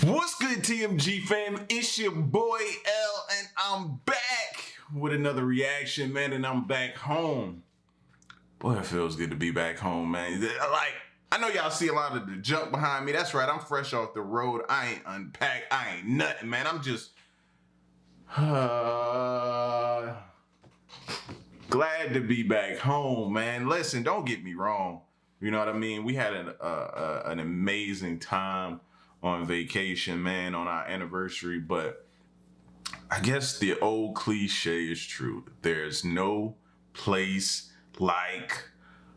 What's good, TMG fam? It's your boy L, and I'm back with another reaction, man. And I'm back home. Boy, it feels good to be back home, man. Like, I know y'all see a lot of the junk behind me. That's right, I'm fresh off the road. I ain't unpacked. I ain't nothing, man. I'm just glad to be back home, man. Listen, don't get me wrong. You know what I mean? We had an amazing time on vacation, man, on our anniversary, but I guess the old cliche is true. There's no place like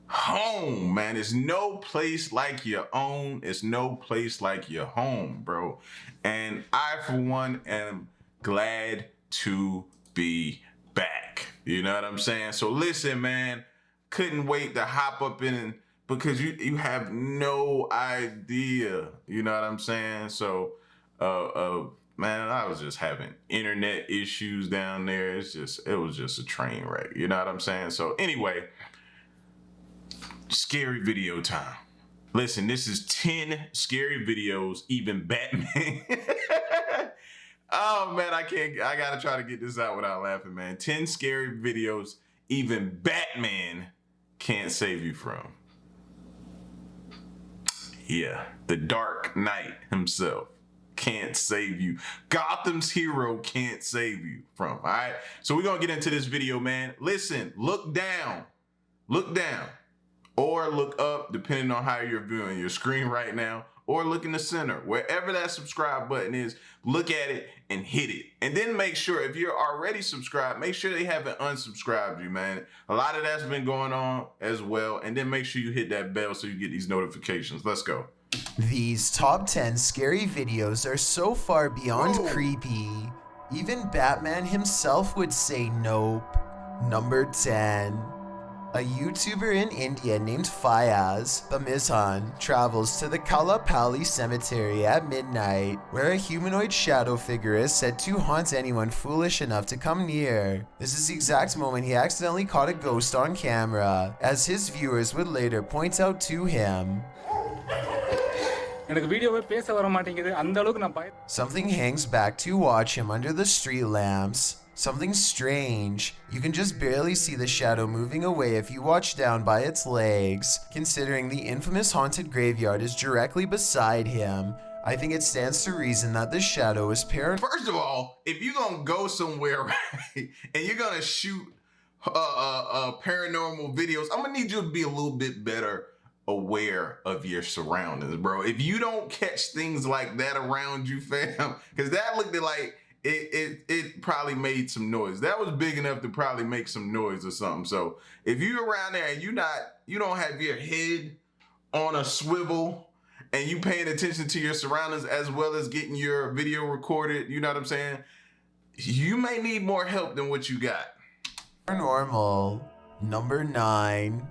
home, man. There's no place like your own. It's no place like your home, bro. And I, for one, am glad to be back. You know what I'm saying? So listen, man, couldn't wait to hop up in because you have no idea, you know what I'm saying? So, man, I was just having internet issues down there. It was just a train wreck, you know what I'm saying? So anyway, scary video time. Listen, this is 10 scary videos, even Batman. Oh man, I gotta try to get this out without laughing, man. 10 scary videos, even Batman can't save you from. Yeah, the Dark Knight himself can't save you. Gotham's hero can't save you from, all right? So we're gonna get into this video, man. Listen, look down, or look up, depending on how you're viewing your screen right now, or look in the center. Wherever that subscribe button is, look at it and hit it. And then make sure, if you're already subscribed, make sure they haven't unsubscribed you, man. A lot of that's been going on as well. And then make sure you hit that bell so you get these notifications. Let's go. These top 10 scary videos are so far beyond creepy, even Batman himself would say nope. Number 10. A YouTuber in India named Fayaz Bamizhan travels to the Kalapalli cemetery at midnight, where a humanoid shadow figure is said to haunt anyone foolish enough to come near. This is the exact moment he accidentally caught a ghost on camera, as his viewers would later point out to him. Something hangs back to watch him under the street lamps. Something strange. You can just barely see the shadow moving away if you watch down by its legs. Considering the infamous haunted graveyard is directly beside him, I think it stands to reason that the shadow is paranormal. First of all, if you're gonna go somewhere, right, and you're gonna shoot paranormal videos, I'm gonna need you to be a little bit better aware of your surroundings, bro. If you don't catch things like that around you, fam, because that looked like it probably made some noise. That was big enough to probably make some noise or something. So if you're around there and you don't have your head on a swivel and you paying attention to your surroundings as well as getting your video recorded, you know what I'm saying? You may need more help than what you got. Paranormal. Number 9.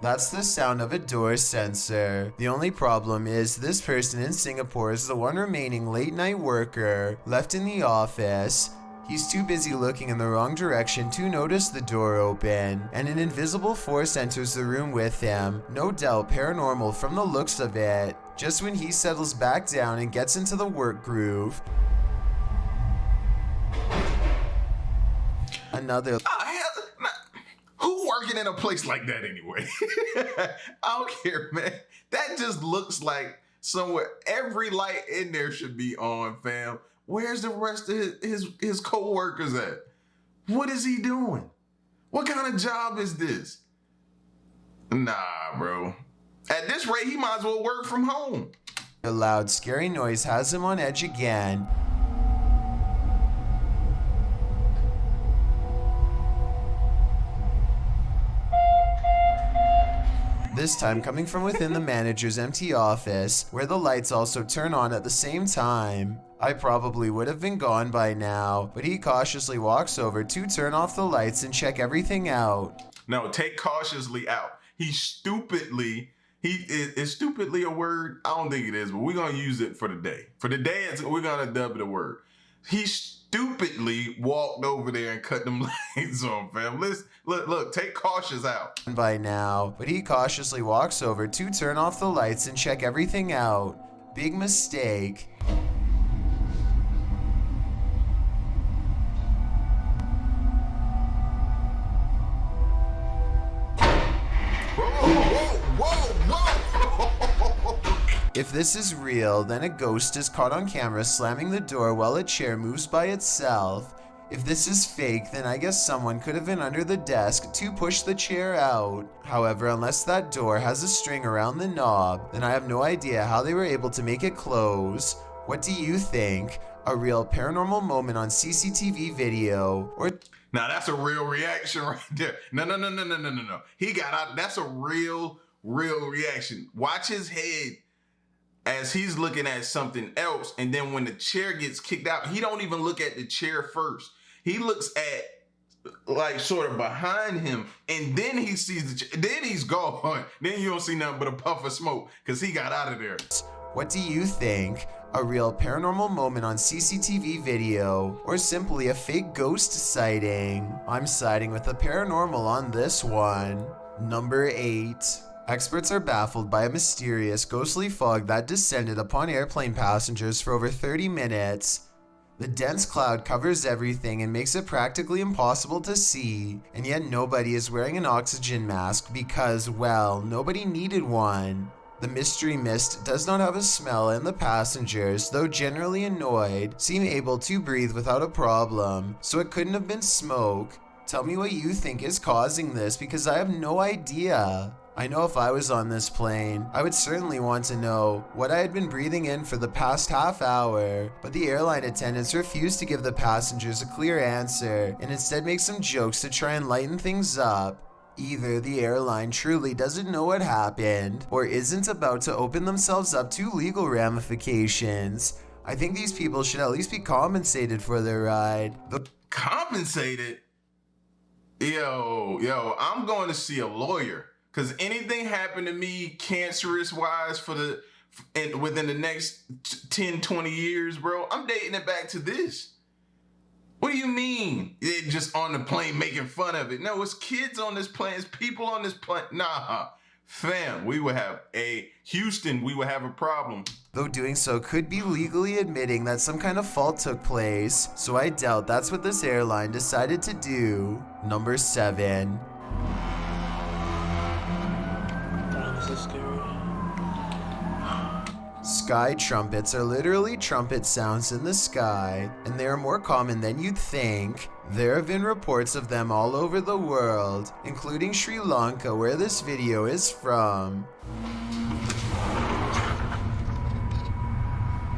That's the sound of a door sensor. The only problem is this person in Singapore is the one remaining late night worker left in the office. He's too busy looking in the wrong direction to notice the door open, and an invisible force enters the room with him. No doubt paranormal from the looks of it. Just when he settles back down and gets into the work groove, another who working in a place like that anyway? I don't care, man. That just looks like somewhere every light in there should be on, fam. Where's the rest of his co-workers at? What is he doing? What kind of job is this? Nah, bro. At this rate, he might as well work from home. a loud, scary noise has him on edge again. This time coming from within the manager's empty office, where the lights also turn on at the same time. I probably would have been gone by now, but he cautiously walks over to turn off the lights and check everything out. No, take cautiously out. Is stupidly a word? I don't think it is, but we're going to use it for the day. For the day, we're going to dub it a word. He stupidly walked over there and cut them lights on, fam. Listen, look, take cautious out. By now, but he cautiously walks over to turn off the lights and check everything out. Big mistake. If this is real, then a ghost is caught on camera slamming the door while a chair moves by itself. If this is fake, then I guess someone could have been under the desk to push the chair out. However, unless that door has a string around the knob, then I have no idea how they were able to make it close. What do you think? A real paranormal moment on CCTV video, or... Now that's a real reaction right there. No. He got out. That's a real reaction. Watch his head as he's looking at something else. And then when the chair gets kicked out, he don't even look at the chair first. He looks at like sort of behind him, and then he sees the chair. Then he's gone. Then you don't see nothing but a puff of smoke because he got out of there. What do you think? A real paranormal moment on CCTV video, or simply a fake ghost sighting? I'm siding with the paranormal on this one. Number 8. Experts are baffled by a mysterious ghostly fog that descended upon airplane passengers for over 30 minutes. The dense cloud covers everything and makes it practically impossible to see, and yet nobody is wearing an oxygen mask because, well, nobody needed one. The mystery mist does not have a smell, and the passengers, though generally annoyed, seem able to breathe without a problem, so it couldn't have been smoke. Tell me what you think is causing this, because I have no idea. I know if I was on this plane, I would certainly want to know what I had been breathing in for the past half hour, but the airline attendants refused to give the passengers a clear answer and instead make some jokes to try and lighten things up. Either the airline truly doesn't know what happened or isn't about to open themselves up to legal ramifications. I think these people should at least be compensated for their ride. Compensated? Yo, I'm going to see a lawyer. Because anything happened to me cancerous-wise within the next 10, 20 years, bro, I'm dating it back to this. What do you mean? It just on the plane making fun of it. No, it's kids on this plane. It's people on this plane. Nah, fam, we would have a problem. Though doing so could be legally admitting that some kind of fault took place, so I doubt that's what this airline decided to do. Number 7. Sky trumpets are literally trumpet sounds in the sky, and they are more common than you'd think. There have been reports of them all over the world, including Sri Lanka, where this video is from.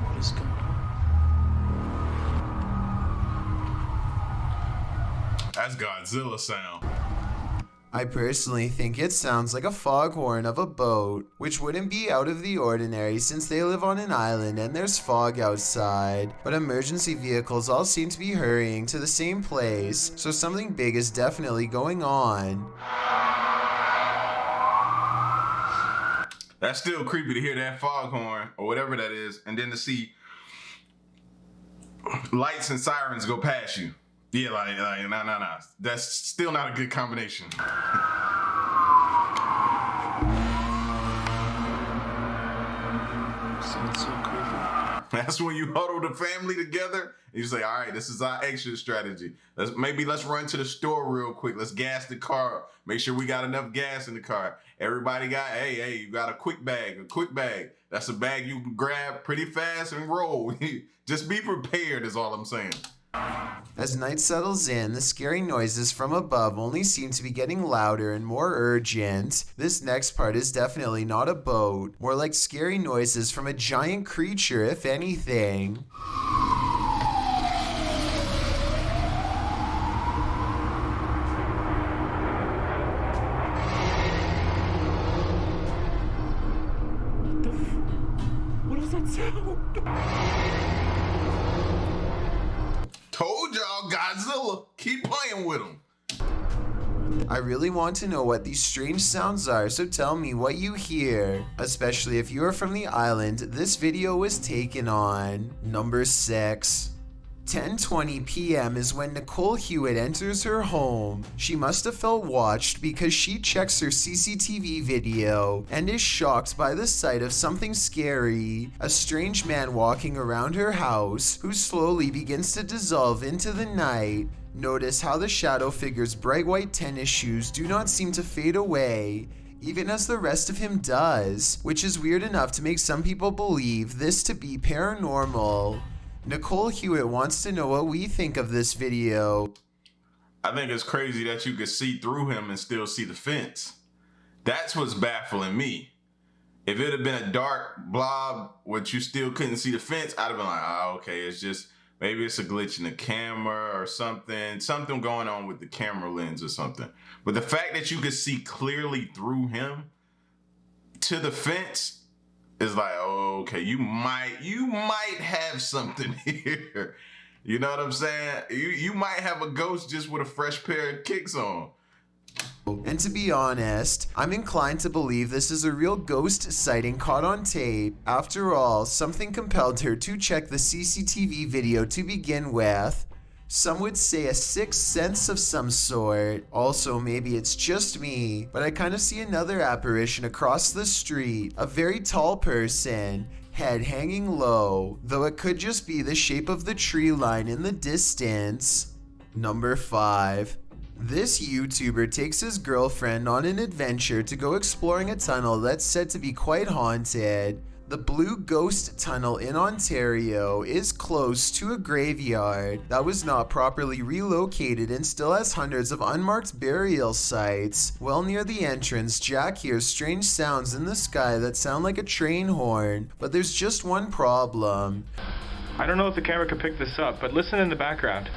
What is going on? That's Godzilla sound. I personally think it sounds like a foghorn of a boat, which wouldn't be out of the ordinary since they live on an island and there's fog outside, but emergency vehicles all seem to be hurrying to the same place, so something big is definitely going on. That's still creepy to hear that foghorn or whatever that is, and then to see lights and sirens go past you. Yeah, nah. That's still not a good combination. Sounds so creepy. That's when you huddle the family together and you say, all right, this is our exit strategy. Let's run to the store real quick. Let's gas the car up. Make sure we got enough gas in the car. Everybody got, hey, you got a quick bag. That's a bag you can grab pretty fast and roll. Just be prepared is all I'm saying. As night settles in, the scary noises from above only seem to be getting louder and more urgent. This next part is definitely not a boat, more like scary noises from a giant creature, if anything. What is that sound? Told y'all, Godzilla. Keep playing with him. I really want to know what these strange sounds are, so tell me what you hear. Especially if you are from the island this video was taken on. Number 6. 10:20 p.m. is when Nicole Hewitt enters her home. She must have felt watched because she checks her CCTV video and is shocked by the sight of something scary. A strange man walking around her house who slowly begins to dissolve into the night. Notice how the shadow figure's bright white tennis shoes do not seem to fade away. even as the rest of him does, which is weird enough to make some people believe this to be paranormal. Nicole Hewitt wants to know what we think of this video. I think it's crazy that you could see through him and still see the fence. That's what's baffling me. If it had been a dark blob, which you still couldn't see the fence, I'd have been like, oh, okay, it's just, maybe it's a glitch in the camera or something going on with the camera lens or something. But the fact that you could see clearly through him to the fence is like, oh, okay, you might have something here. You know what I'm saying? You might have a ghost just with a fresh pair of kicks on. And to be honest, I'm inclined to believe this is a real ghost sighting caught on tape. After all, something compelled her to check the CCTV video to begin with. Some would say a sixth sense of some sort. Also, maybe it's just me, but I kind of see another apparition across the street. A very tall person, head hanging low, though it could just be the shape of the tree line in the distance. Number 5. This YouTuber takes his girlfriend on an adventure to go exploring a tunnel that's said to be quite haunted. The Blue Ghost Tunnel in Ontario is close to a graveyard that was not properly relocated and still has hundreds of unmarked burial sites. Well near the entrance, Jack hears strange sounds in the sky that sound like a train horn, but there's just one problem. I don't know if the camera could pick this up, but listen in the background.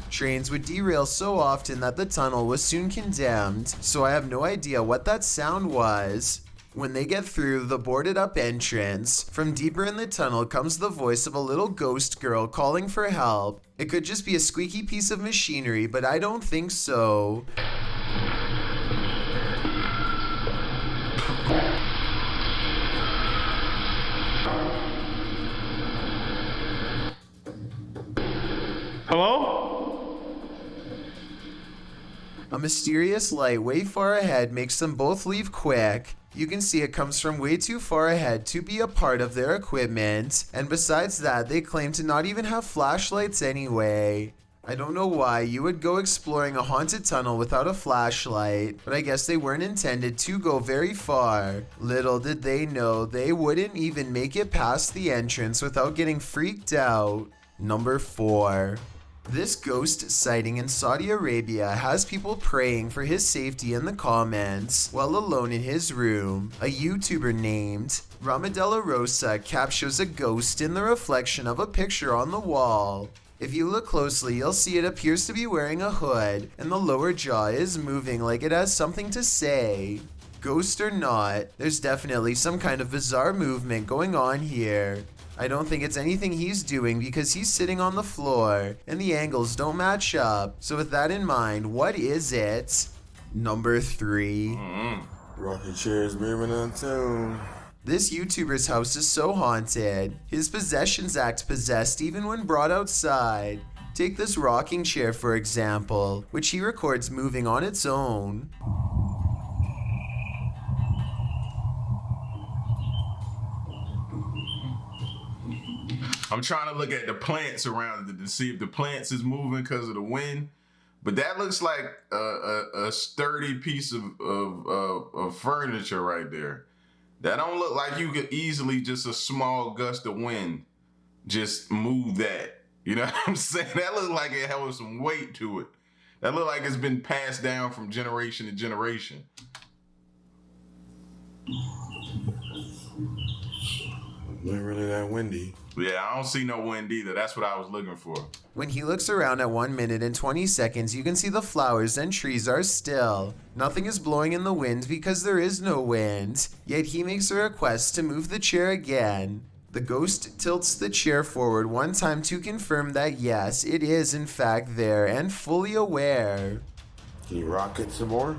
Trains would derail so often that the tunnel was soon condemned, so I have no idea what that sound was. When they get through the boarded up entrance, from deeper in the tunnel comes the voice of a little ghost girl calling for help. It could just be a squeaky piece of machinery, but I don't think so. Hello? A mysterious light way far ahead makes them both leave quick. You can see it comes from way too far ahead to be a part of their equipment, and besides that, they claim to not even have flashlights anyway. I don't know why you would go exploring a haunted tunnel without a flashlight, but I guess they weren't intended to go very far. Little did they know they wouldn't even make it past the entrance without getting freaked out. Number 4. This ghost sighting in Saudi Arabia has people praying for his safety in the comments while alone in his room. A YouTuber named Ramadella Rosa captures a ghost in the reflection of a picture on the wall. If you look closely, you'll see it appears to be wearing a hood, and the lower jaw is moving like it has something to say. Ghost or not, there's definitely some kind of bizarre movement going on here. I don't think it's anything he's doing because he's sitting on the floor and the angles don't match up. So with that in mind, what is it? Number 3. Rocking chairs moving on tune. This YouTuber's house is so haunted. His possessions act possessed even when brought outside. Take this rocking chair for example, which he records moving on its own. I'm trying to look at the plants around it to see if the plants is moving because of the wind. But that looks like a sturdy piece of furniture right there. That don't look like you could easily just a small gust of wind just move that. You know what I'm saying? That look like it has some weight to it. That look like it's been passed down from generation to generation. Not really that windy. Yeah, I don't see no wind either. That's what I was looking for. When he looks around at 1 minute and 20 seconds, you can see the flowers and trees are still. Nothing is blowing in the wind because there is no wind. Yet he makes a request to move the chair again. The ghost tilts the chair forward one time to confirm that yes, it is in fact there and fully aware. Can you rock it some more?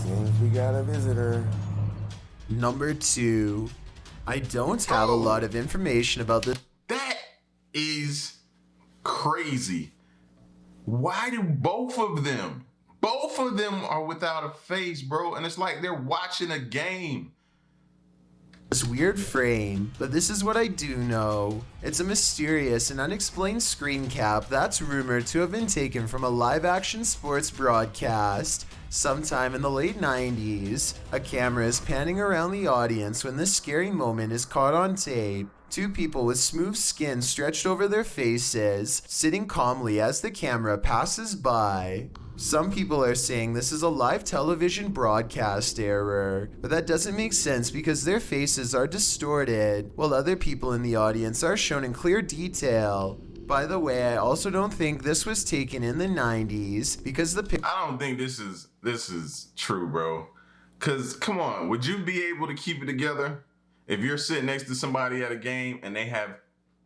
Seems we got a visitor. Number 2. I don't have a lot of information about this. That is crazy. Why do both of them are without a face, bro? And it's like they're watching a game. this weird frame, but this is what I do know. It's a mysterious and unexplained screen cap that's rumored to have been taken from a live-action sports broadcast sometime in the late 90s. A camera is panning around the audience when this scary moment is caught on tape. Two people with smooth skin stretched over their faces, sitting calmly as the camera passes by. Some people are saying this is a live television broadcast error, but that doesn't make sense because their faces are distorted, while other people in the audience are shown in clear detail. By the way, I also don't think this was taken in the 90s because I don't think this is true, bro. Cause come on, would you be able to keep it together if you're sitting next to somebody at a game and they have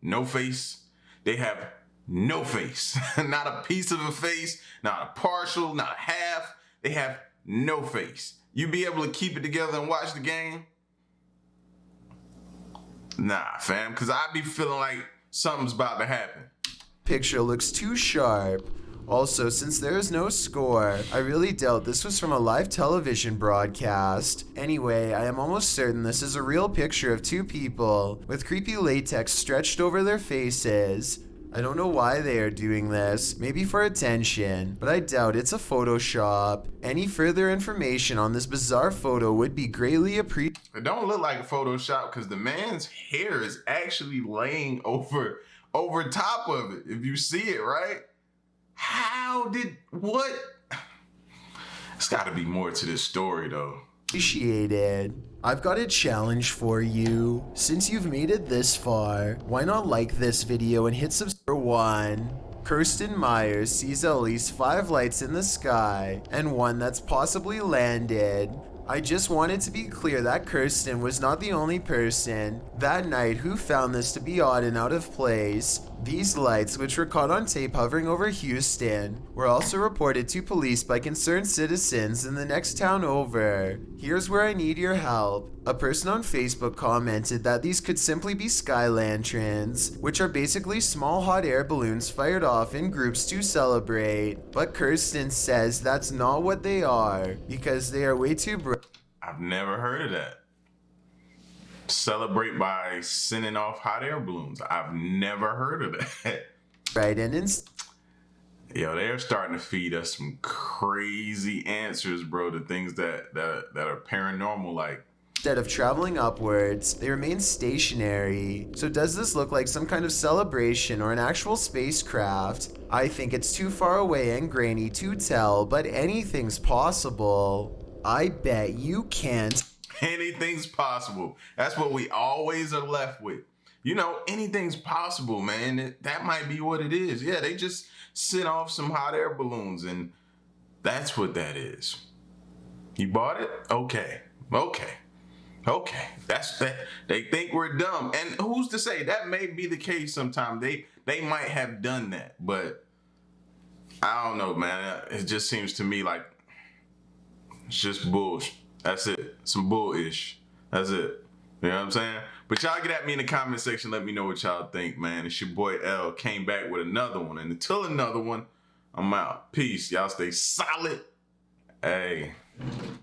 no face? They have no face. Not a piece of a face, not a partial, not a half. They have no face. You be able to keep it together and watch the game? Nah, fam, because I be feeling like something's about to happen. Picture looks too sharp. Also, since there is no score, I really doubt this was from a live television broadcast. Anyway, I am almost certain this is a real picture of two people with creepy latex stretched over their faces. I don't know why they are doing this, maybe for attention, but I doubt it's a Photoshop. Any further information on this bizarre photo would be greatly appreciated. It don't look like a Photoshop because the man's hair is actually laying over top of it. If you see it, right? What? It's got to be more to this story, though. I've got a challenge for you. Since you've made it this far, why not like this video and hit subscribe? 1. Kirsten Myers sees at least 5 lights in the sky and one that's possibly landed. I just wanted to be clear that Kirsten was not the only person that night who found this to be odd and out of place. These lights, which were caught on tape hovering over Houston, were also reported to police by concerned citizens in the next town over. Here's where I need your help. A person on Facebook commented that these could simply be sky lanterns, which are basically small hot air balloons fired off in groups to celebrate. But Kirsten says that's not what they are, because they are way too bright. I've never heard of that. Celebrate by sending off hot air balloons. I've never heard of that. Right, and Yo, they're starting to feed us some crazy answers, bro, to things that are paranormal, like. Instead of traveling upwards, they remain stationary. So does this look like some kind of celebration or an actual spacecraft? I think it's too far away and grainy to tell, but anything's possible. I bet you can't. Anything's possible. That's what we always are left with. You know, anything's possible, man. That might be what it is. Yeah, they just sent off some hot air balloons, and that's what that is. You bought it? Okay. That's that. They think we're dumb, and who's to say that may be the case? Sometime they might have done that, but I don't know, man. It just seems to me like it's just bullshit. That's it. Some bullish. That's it. You know what I'm saying? But y'all get at me in the comment section. Let me know what y'all think, man. It's your boy L. Came back with another one. And until another one, I'm out. Peace. Y'all stay solid. Hey.